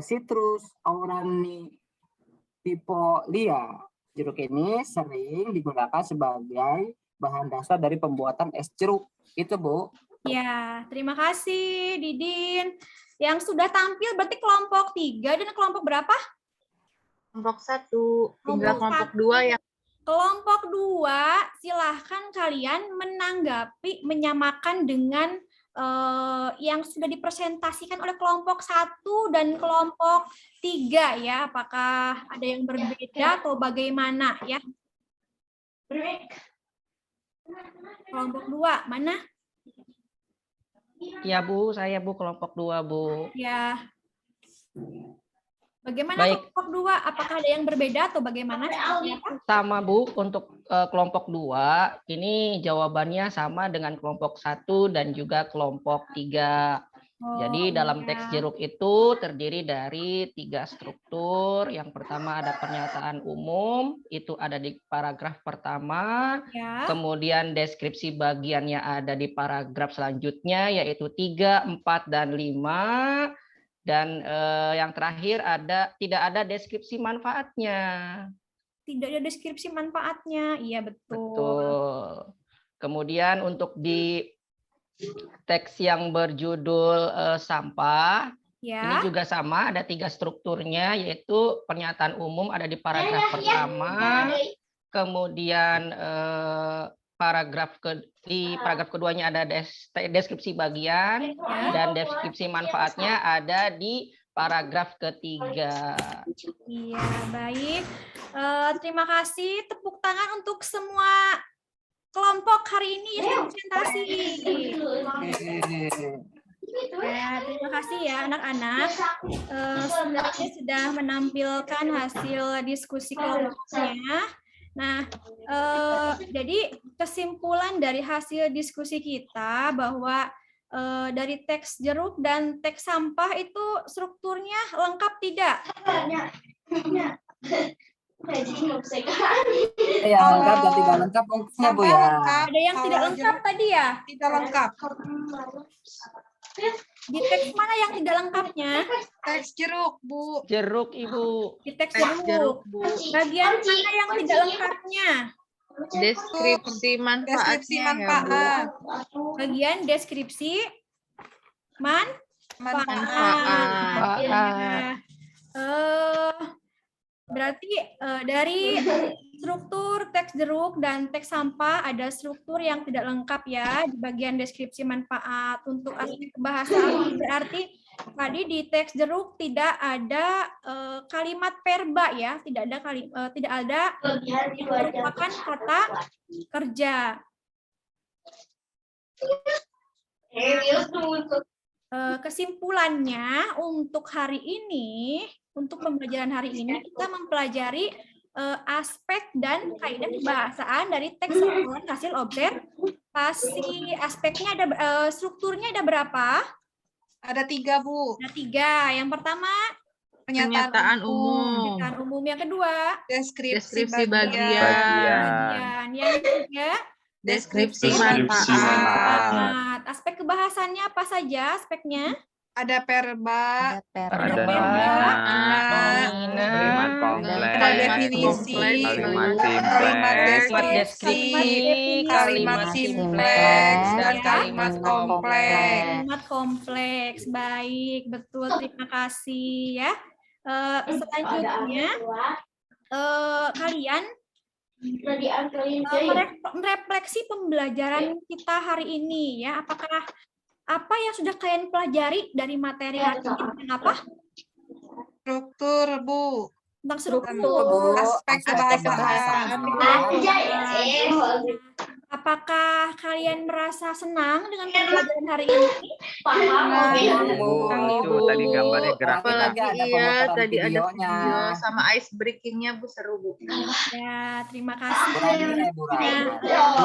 citrus aurantifolia. Jeruk ini sering digunakan sebagai bahan dasar dari pembuatan es jeruk. Itu, Bu. ya. Terima kasih, Didin. Yang sudah tampil berarti kelompok 3 dan kelompok berapa? Kelompok 1, tinggal kelompok satu. 2 yang Kelompok 2, silahkan kalian menanggapi, menyamakan dengan yang sudah dipresentasikan oleh kelompok 1 dan kelompok 3 ya. Apakah ada yang berbeda atau bagaimana ya? Kelompok 2, mana? Ya Bu, saya Bu kelompok 2 Bu. Ya. Bagaimana Baik. kelompok 2? Apakah ada yang berbeda atau bagaimana? Sama Bu, untuk kelompok 2, ini jawabannya sama dengan kelompok 1 dan juga kelompok 3. Jadi dalam teks jeruk itu terdiri dari 3 struktur. Yang pertama ada pernyataan umum, itu ada di paragraf pertama. Ya. Kemudian deskripsi bagiannya ada di paragraf selanjutnya, yaitu 3, 4, dan 5. Dan yang terakhir tidak ada deskripsi manfaatnya. Tidak ada deskripsi manfaatnya. Iya, betul. Betul. Kemudian untuk di teks yang berjudul sampah, Ya. ini juga sama, ada 3 strukturnya, yaitu pernyataan umum ada di paragraf pertama, kemudian di paragraf keduanya ada deskripsi bagian, dan deskripsi manfaatnya ada di paragraf ketiga. Iya, baik. Terima kasih. Tepuk tangan untuk semua kelompok hari ini yang presentasi. Ya, terima kasih ya anak-anak. Semuanya sudah menampilkan hasil diskusi kelompoknya. Nah, jadi kesimpulan dari hasil diskusi kita bahwa dari teks jeruk dan teks sampah itu strukturnya lengkap tidak? Yang lengkap dan tidak lengkap mungkin Bu ya. Ada yang tidak lengkap tadi ya? Tidak lengkap. Di teks mana yang tidak lengkapnya? Teks jeruk, Bu. Jeruk, Ibu. Di teks jeruk. Bagian mana yang tidak lengkapnya? deskripsi manfaatnya Deskripsi ya, Bu. manfaat. Bagian deskripsi Manfaat. Ya. Berarti dari struktur teks jeruk dan teks sampah ada struktur yang tidak lengkap ya di bagian deskripsi manfaat. Untuk aspek kebahasaan berarti tadi di teks jeruk tidak ada kalimat verba ya, tidak ada yang merupakan kata kerja. Kesimpulannya untuk hari ini, untuk pembelajaran hari ini kita mempelajari aspek dan kaidah kebahasaan dari teks satuan hasil observasi. Aspeknya ada strukturnya ada berapa? Ada 3, Bu. Ada 3. Yang pertama Pernyataan umum. pernyataan umum. Yang kedua Deskripsi bagian. Yang ketiga Deskripsi Deskripsi manfaat. aspek kebahasannya apa saja aspeknya? Ada verba, Ada Kalimat kompleks, ada definisi, kalimat kalimat simpleks, deskripsi, kalimat kalimat simpleks, dan simpleks, kalimat kompleks. Kalimat kompleks. Baik, betul. Terima kasih ya. Selanjutnya kalian merefleksi pembelajaran kita hari ini ya. Apakah apa yang sudah kalian pelajari dari materi hari ini tentang apa? Struktur, Bu. Tentang struktur, Aspek kebahasaan. Apakah kalian merasa senang dengan pembelajaran hari ini? Bu, itu tadi gambarnya gerak. Apalagi Ada iya pemutaran tadi ada videonya. video sama ice breakingnya Bu, seru Bu. Ya, terima kasih. Bu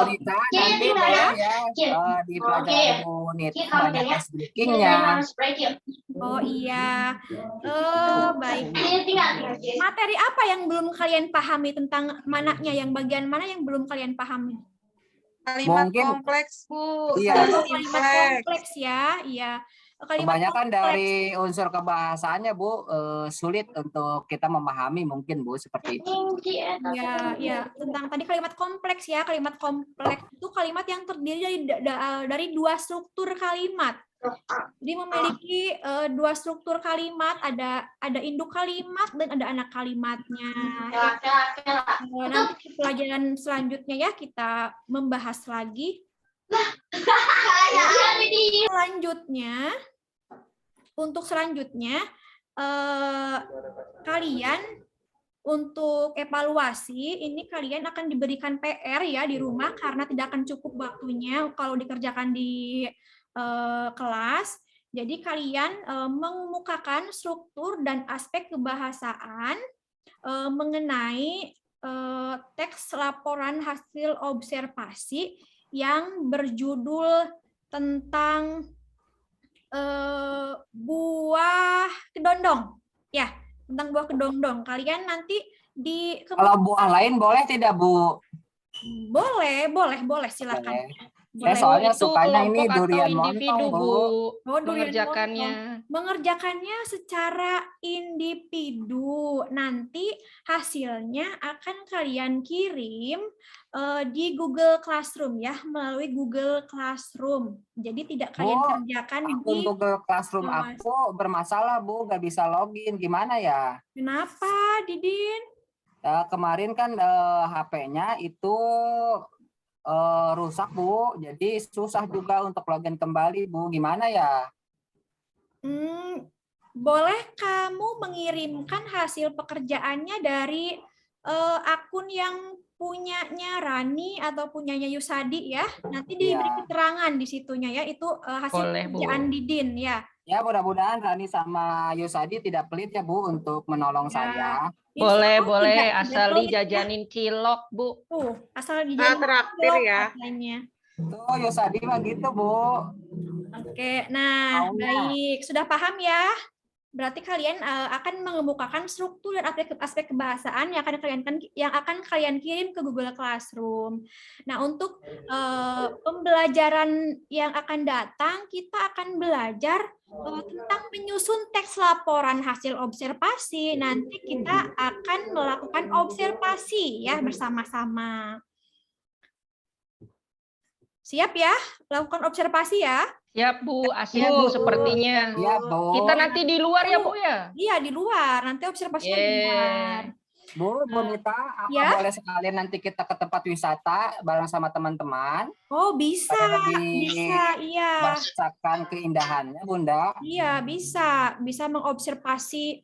Rita, nanti boleh ya di pelajaran Bu Nita banyak ice breakingnya. Oh iya, baik. Materi apa yang belum kalian pahami tentang mananya, yang bagian mana yang belum kalian pahami? Kalimat Mungkin- kompleks, Bu. Iya. Oh, Simpleks. kalimat kompleks ya, iya. Kalimat Kebanyakan kompleks. dari unsur kebahasaannya Bu sulit untuk kita memahami mungkin Bu seperti itu. Ya, ya, tentang tadi kalimat kompleks ya. Kalimat kompleks itu kalimat yang terdiri dari dua struktur kalimat. Jadi memiliki dua struktur kalimat, ada induk kalimat dan ada anak kalimatnya. Nanti di pelajaran selanjutnya ya kita membahas lagi. Selanjutnya, kalian untuk evaluasi ini kalian akan diberikan PR ya di rumah karena tidak akan cukup waktunya kalau dikerjakan di kelas. Jadi kalian mengemukakan struktur dan aspek kebahasaan mengenai teks laporan hasil observasi yang berjudul tentang buah kedondong. Ya, tentang buah kedondong. Kalian nanti Kalau buah lain boleh tidak Bu? boleh silakan. Saya soalnya Itu sukanya ini kelompok atau durian individu, montong, Bu. Oh, durian mengerjakannya. Mengerjakannya secara individu. Nanti hasilnya akan kalian kirim di Google Classroom ya, melalui Google Classroom. Jadi tidak kalian kerjakan Akun di Google Classroom kelas. aku bermasalah Bu, nggak bisa login. Gimana ya? Kenapa, Didin? Kemarin kan HP-nya itu rusak Bu, jadi susah juga untuk login kembali Bu. Gimana ya? Boleh kamu mengirimkan hasil pekerjaannya dari akun yang punyanya Rani atau punyanya Yusadi ya. Nanti diberi keterangan di situnya ya, itu hasil Boleh, Bu. pekerjaan Didin ya. Ya mudah-mudahan Rani sama Yusadi tidak pelit ya Bu untuk menolong saya. Boleh, Insya Allah boleh. tidak Asal pelit ya. dijajanin cilok, Bu. Asal dijajanin traktir cilok ya. katanya. Tuh Yusadi mah gitu Bu. Oke, nah Maunya. baik, sudah paham ya? Berarti kalian akan mengemukakan struktur dan aspek kebahasaan yang akan kalian kirim ke Google Classroom. Nah, untuk pembelajaran yang akan datang, kita akan belajar tentang menyusun teks laporan hasil observasi. Nanti kita akan melakukan observasi ya bersama-sama. Siap ya? Lakukan observasi ya. Siap Bu, Asia Bu sepertinya. Iya Bu. Kita nanti di luar ya Bu ya? Iya, di luar. Nanti observasinya di luar. Bu Nita, apa Ya? boleh sekalian nanti kita ke tempat wisata bareng sama teman-teman? Oh, bisa. Bisa, iya. Merasakan keindahannya, Bunda. Iya, bisa. Bisa mengobservasi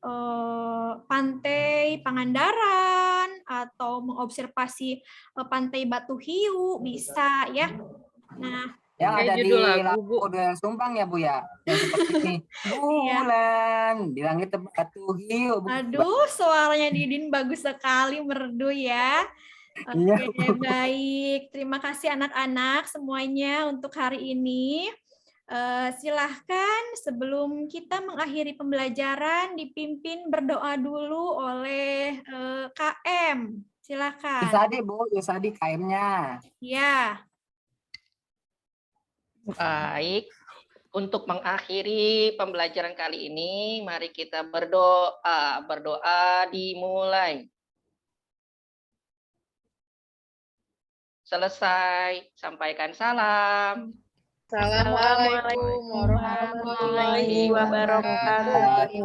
pantai Pangandaran atau mengobservasi pantai Batu Hiu, bisa ya. Nah, Yang Kayak ada di judul lagu, lampu Doyang Sumbang ya Bu ya? Yang seperti ini. Bulan, di langit Batu Hiu. aduh, suaranya Didin bagus sekali, merdu ya. Iya. Oke, baik. Terima kasih anak-anak semuanya untuk hari ini. Silahkan sebelum kita mengakhiri pembelajaran dipimpin berdoa dulu oleh KM. Silahkan. Yusadi Bu, Yusadi KM-nya. Ya. Baik. Untuk mengakhiri pembelajaran kali ini, mari kita berdoa. Berdoa dimulai. Selesai, sampaikan salam. Assalamualaikum warahmatullahi wabarakatuh.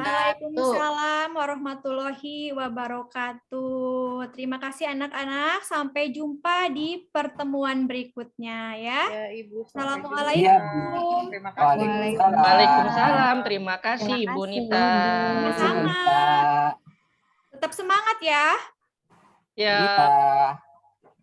Waalaikumsalam warahmatullahi wabarakatuh. Terima kasih anak-anak. Sampai jumpa di pertemuan berikutnya ya. Ya, Ibu. Assalamualaikum. Terima kasih. Waalaikumsalam. Terima kasih Ibu Nita. Sama-sama. Tetap semangat ya. Ya. Iya.